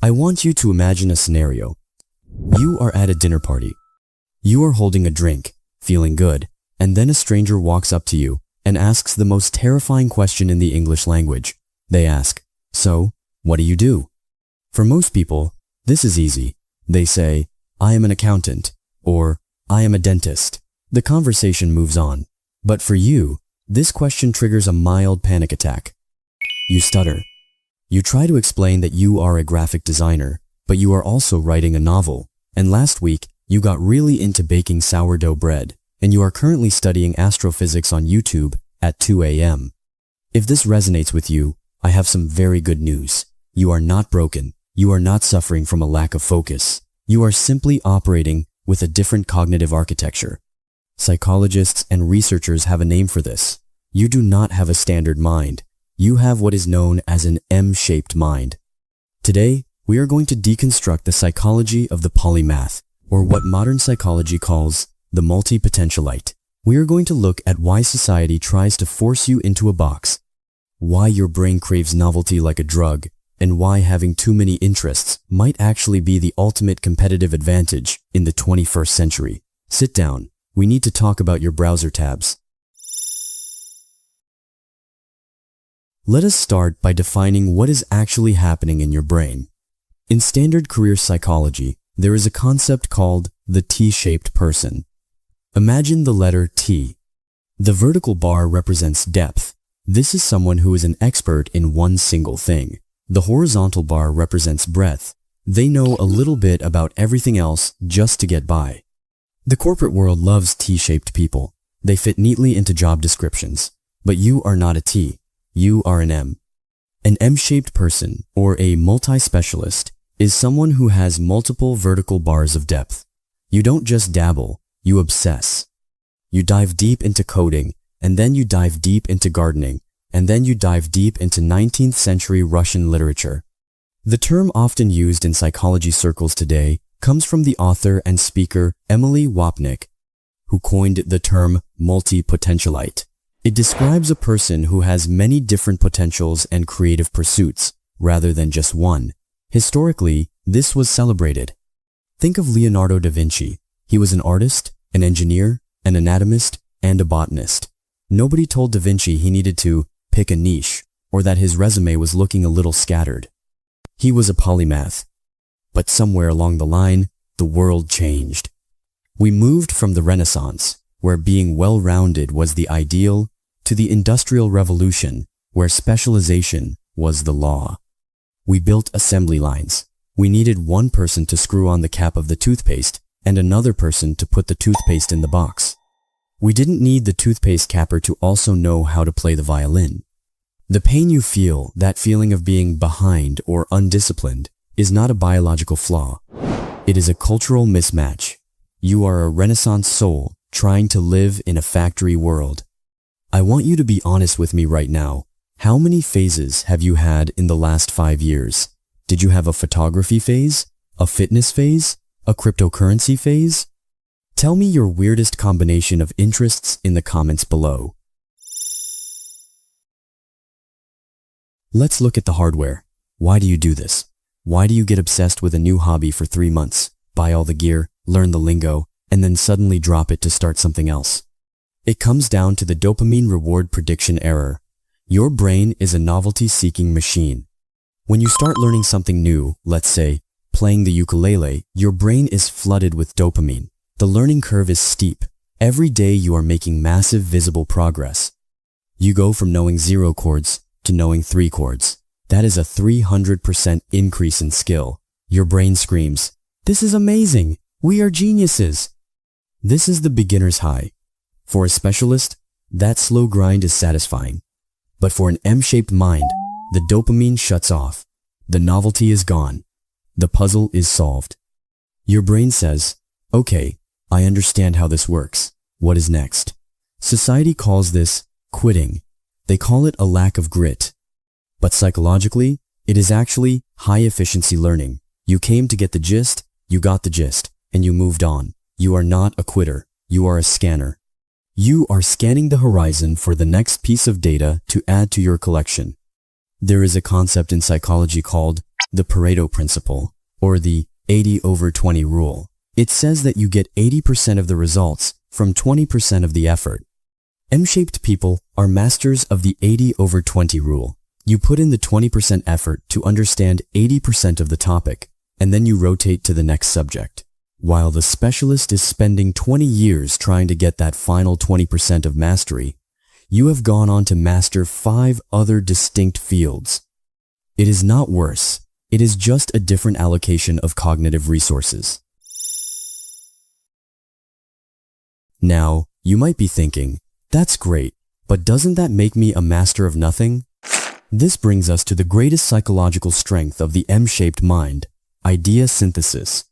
I want you to imagine a scenario. You are at a dinner party. You are holding a drink, feeling good, and then a stranger walks up to you and asks the most terrifying question in the English language. They ask, "So, what do you do?" For most people, this is easy. They say, "I am an accountant," or "I am a dentist." The conversation moves on. But for you, this question triggers a mild panic attack. You stutter. You try to explain that you are a graphic designer, but you are also writing a novel. And last week, you got really into baking sourdough bread, and you are currently studying astrophysics on YouTube at 2 a.m. If this resonates with you, I have some very good news. You are not broken. You are not suffering from a lack of focus. You are simply operating with a different cognitive architecture. Psychologists and researchers have a name for this. You do not have a standard mind. You have what is known as an M-shaped mind. Today, we are going to deconstruct the psychology of the polymath, or what modern psychology calls the multi-potentialite. We are going to look at why society tries to force you into a box, why your brain craves novelty like a drug, and why having too many interests might actually be the ultimate competitive advantage in the 21st century. Sit down. We need to talk about your browser tabs. Let us start by defining what is actually happening in your brain. In standard career psychology, there is a concept called the T-shaped person. Imagine the letter T. The vertical bar represents depth. This is someone who is an expert in one single thing. The horizontal bar represents breadth. They know a little bit about everything else just to get by. The corporate world loves T-shaped people. They fit neatly into job descriptions. But you are not a T. You are an M. An M-shaped person, or a multi-specialist, is someone who has multiple vertical bars of depth. You don't just dabble, you obsess. You dive deep into coding, and then you dive deep into gardening, and then you dive deep into 19th century Russian literature. The term often used in psychology circles today comes from the author and speaker Emily Wapnick, who coined the term multi-potentialite. It describes a person who has many different potentials and creative pursuits, rather than just one. Historically, this was celebrated. Think of Leonardo da Vinci. He was an artist, an engineer, an anatomist, and a botanist. Nobody told da Vinci he needed to pick a niche, or that his resume was looking a little scattered. He was a polymath. But somewhere along the line, the world changed. We moved from the Renaissance, where being well-rounded was the ideal, to the Industrial Revolution, where specialization was the law. We built assembly lines. We needed one person to screw on the cap of the toothpaste and another person to put the toothpaste in the box. We didn't need the toothpaste capper to also know how to play the violin. The pain you feel, that feeling of being behind or undisciplined, is not a biological flaw. It is a cultural mismatch. You are a Renaissance soul trying to live in a factory world. I want you to be honest with me right now. How many phases have you had in the last 5 years? Did you have a photography phase? A fitness phase? A cryptocurrency phase? Tell me your weirdest combination of interests in the comments below. Let's look at the hardware. Why do you do this? Why do you get obsessed with a new hobby for 3 months, buy all the gear, learn the lingo, and then suddenly drop it to start something else? It comes down to the dopamine reward prediction error. Your brain is a novelty-seeking machine. When you start learning something new, let's say, playing the ukulele, your brain is flooded with dopamine. The learning curve is steep. Every day you are making massive visible progress. You go from knowing 0 chords to knowing 3 chords. That is a 300% increase in skill. Your brain screams, "This is amazing! We are geniuses!" This is the beginner's high. For a specialist, that slow grind is satisfying. But for an M-shaped mind, the dopamine shuts off. The novelty is gone. The puzzle is solved. Your brain says, "Okay, I understand how this works. What is next?" Society calls this quitting. They call it a lack of grit. But psychologically, it is actually high-efficiency learning. You came to get the gist, you got the gist, and you moved on. You are not a quitter. You are a scanner. You are scanning the horizon for the next piece of data to add to your collection. There is a concept in psychology called the Pareto principle, or the 80/20 rule. It says that you get 80% of the results from 20% of the effort. M-shaped people are masters of the 80/20 rule. You put in the 20% effort to understand 80% of the topic, and then you rotate to the next subject. While the specialist is spending 20 years trying to get that final 20% of mastery, you have gone on to master 5 other distinct fields. It is not worse. It is just a different allocation of cognitive resources. Now, you might be thinking, that's great, but doesn't that make me a master of nothing? This brings us to the greatest psychological strength of the M-shaped mind, idea synthesis.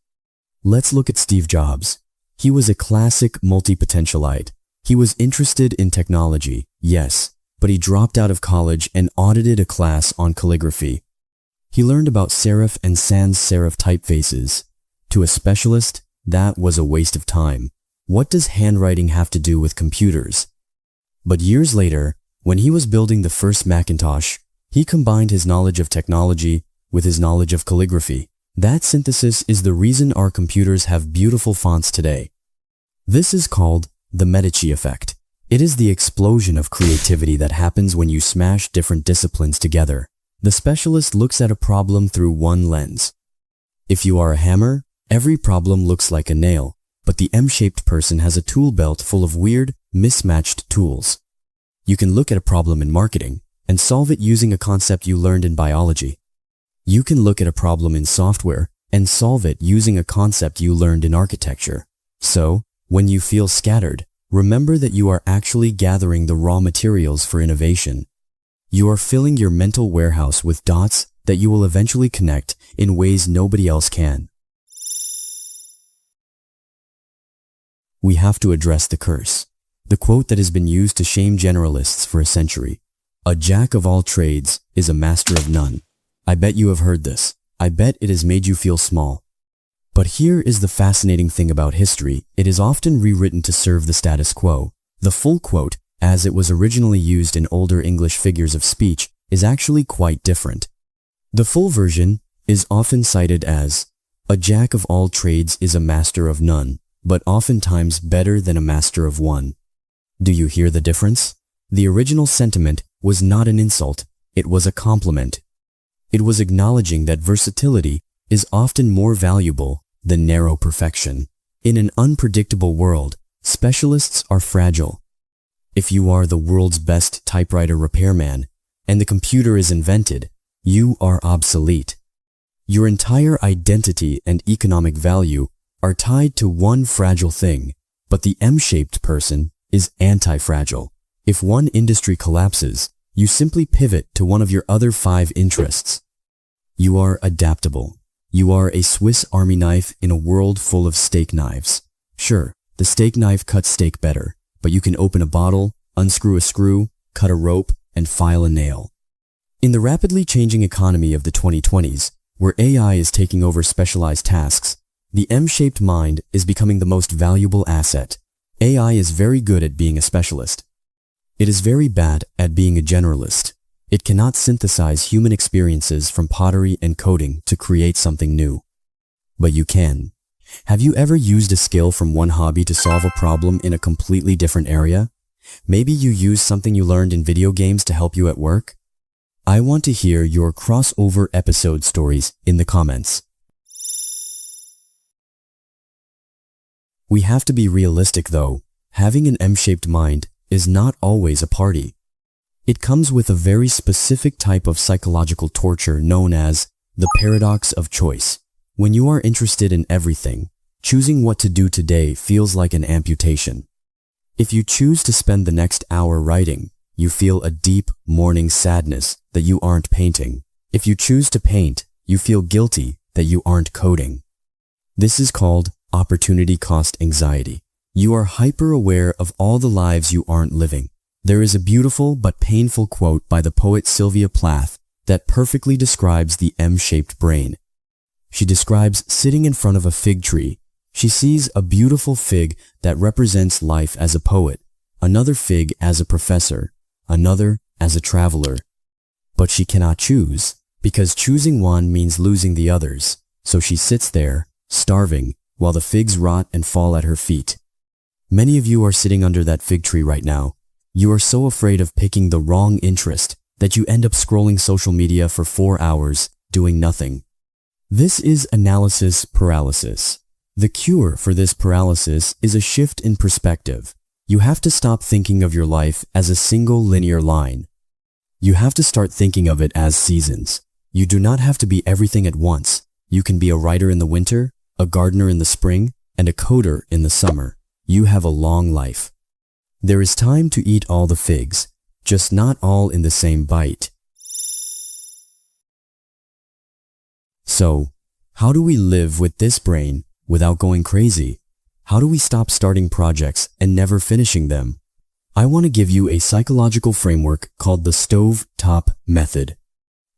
Let's look at Steve Jobs. He was a classic multi-potentialite. He was interested in technology, yes, but he dropped out of college and audited a class on calligraphy. He learned about serif and sans serif typefaces. To a specialist, that was a waste of time. What does handwriting have to do with computers? But years later, when he was building the first Macintosh, he combined his knowledge of technology with his knowledge of calligraphy. That synthesis is the reason our computers have beautiful fonts today. This is called the Medici effect. It is the explosion of creativity that happens when you smash different disciplines together. The specialist looks at a problem through one lens. If you are a hammer, every problem looks like a nail, but the M-shaped person has a tool belt full of weird, mismatched tools. You can look at a problem in marketing and solve it using a concept you learned in biology. You can look at a problem in software and solve it using a concept you learned in architecture. So, when you feel scattered, remember that you are actually gathering the raw materials for innovation. You are filling your mental warehouse with dots that you will eventually connect in ways nobody else can. We have to address the curse. The quote that has been used to shame generalists for a century. A jack of all trades is a master of none. I bet you have heard this. I bet it has made you feel small. But here is the fascinating thing about history. It is often rewritten to serve the status quo. The full quote, as it was originally used in older English figures of speech, is actually quite different. The full version is often cited as, a jack of all trades is a master of none, but oftentimes better than a master of one. Do you hear the difference? The original sentiment was not an insult, it was a compliment. It was acknowledging that versatility is often more valuable than narrow perfection. In an unpredictable world, specialists are fragile. If you are the world's best typewriter repairman and the computer is invented, you are obsolete. Your entire identity and economic value are tied to one fragile thing, but the M-shaped person is anti-fragile. If one industry collapses, you simply pivot to one of your other 5 interests. You are adaptable. You are a Swiss Army knife in a world full of steak knives. Sure, the steak knife cuts steak better, but you can open a bottle, unscrew a screw, cut a rope, and file a nail. In the rapidly changing economy of the 2020s, where AI is taking over specialized tasks, the M-shaped mind is becoming the most valuable asset. AI is very good at being a specialist. It is very bad at being a generalist. It cannot synthesize human experiences from pottery and coding to create something new. But you can. Have you ever used a skill from one hobby to solve a problem in a completely different area? Maybe you use something you learned in video games to help you at work? I want to hear your crossover episode stories in the comments. We have to be realistic though. Having an M-shaped mind is not always a party. It comes with a very specific type of psychological torture known as the paradox of choice. When you are interested in everything, choosing what to do today feels like an amputation. If you choose to spend the next hour writing, you feel a deep, mourning sadness that you aren't painting. If you choose to paint, you feel guilty that you aren't coding. This is called opportunity cost anxiety. You are hyper-aware of all the lives you aren't living. There is a beautiful but painful quote by the poet Sylvia Plath that perfectly describes the M-shaped brain. She describes sitting in front of a fig tree. She sees a beautiful fig that represents life as a poet, another fig as a professor, another as a traveler. But she cannot choose. Because choosing one means losing the others, so she sits there, starving, while the figs rot and fall at her feet. Many of you are sitting under that fig tree right now. You are so afraid of picking the wrong interest that you end up scrolling social media for 4 hours, doing nothing. This is analysis paralysis. The cure for this paralysis is a shift in perspective. You have to stop thinking of your life as a single linear line. You have to start thinking of it as seasons. You do not have to be everything at once. You can be a writer in the winter, a gardener in the spring, and a coder in the summer. You have a long life. There is time to eat all the figs, just not all in the same bite. So, how do we live with this brain without going crazy? How do we stop starting projects and never finishing them? I want to give you a psychological framework called the stove top method.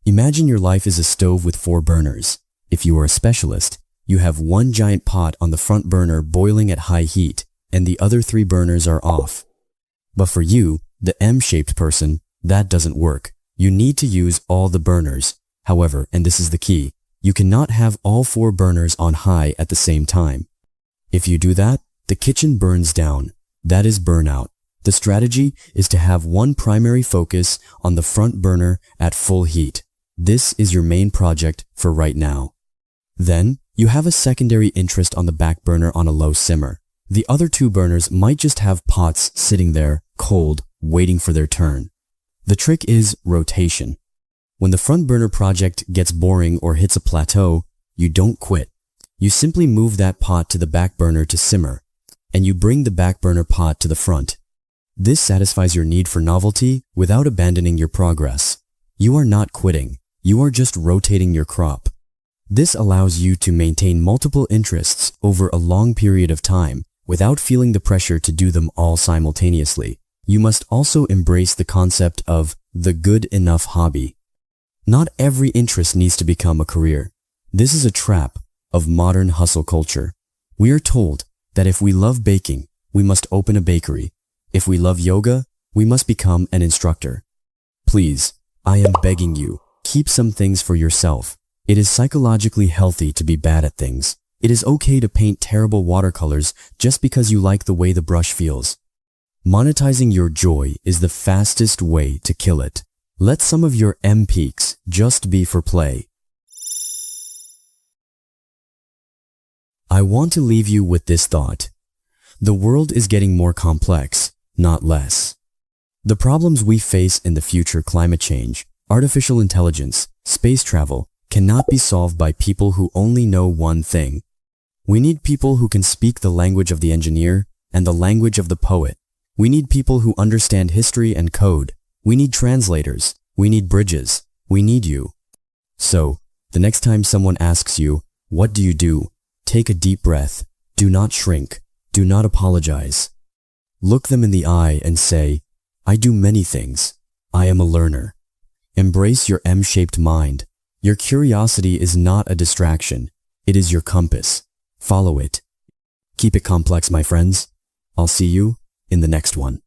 Imagine your life is a stove with 4 burners. If you are a specialist, you have one giant pot on the front burner boiling at high heat, and the other 3 burners are off. But for you, the M-shaped person, that doesn't work. You need to use all the burners. However, and this is the key, you cannot have all 4 burners on high at the same time. If you do that, the kitchen burns down. That is burnout. The strategy is to have one primary focus on the front burner at full heat. This is your main project for right now. Then, you have a secondary interest on the back burner on a low simmer. The other 2 burners might just have pots sitting there, cold, waiting for their turn. The trick is rotation. When the front burner project gets boring or hits a plateau, you don't quit. You simply move that pot to the back burner to simmer, and you bring the back burner pot to the front. This satisfies your need for novelty without abandoning your progress. You are not quitting. You are just rotating your crop. This allows you to maintain multiple interests over a long period of time without feeling the pressure to do them all simultaneously. You must also embrace the concept of the good enough hobby. Not every interest needs to become a career. This is a trap of modern hustle culture. We are told that if we love baking, we must open a bakery. If we love yoga, we must become an instructor. Please, I am begging you, keep some things for yourself. It is psychologically healthy to be bad at things. It is okay to paint terrible watercolors just because you like the way the brush feels. Monetizing your joy is the fastest way to kill it. Let some of your M-peaks just be for play. I want to leave you with this thought. The world is getting more complex, not less. The problems we face in the future, climate change, artificial intelligence, space travel, cannot be solved by people who only know one thing. We need people who can speak the language of the engineer and the language of the poet. We need people who understand history and code. We need translators. We need bridges. We need you. So, the next time someone asks you, what do you do? Take a deep breath. Do not shrink. Do not apologize. Look them in the eye and say, I do many things. I am a learner. Embrace your M-shaped mind. Your curiosity is not a distraction. It is your compass. Follow it. Keep it complex, my friends. I'll see you in the next one.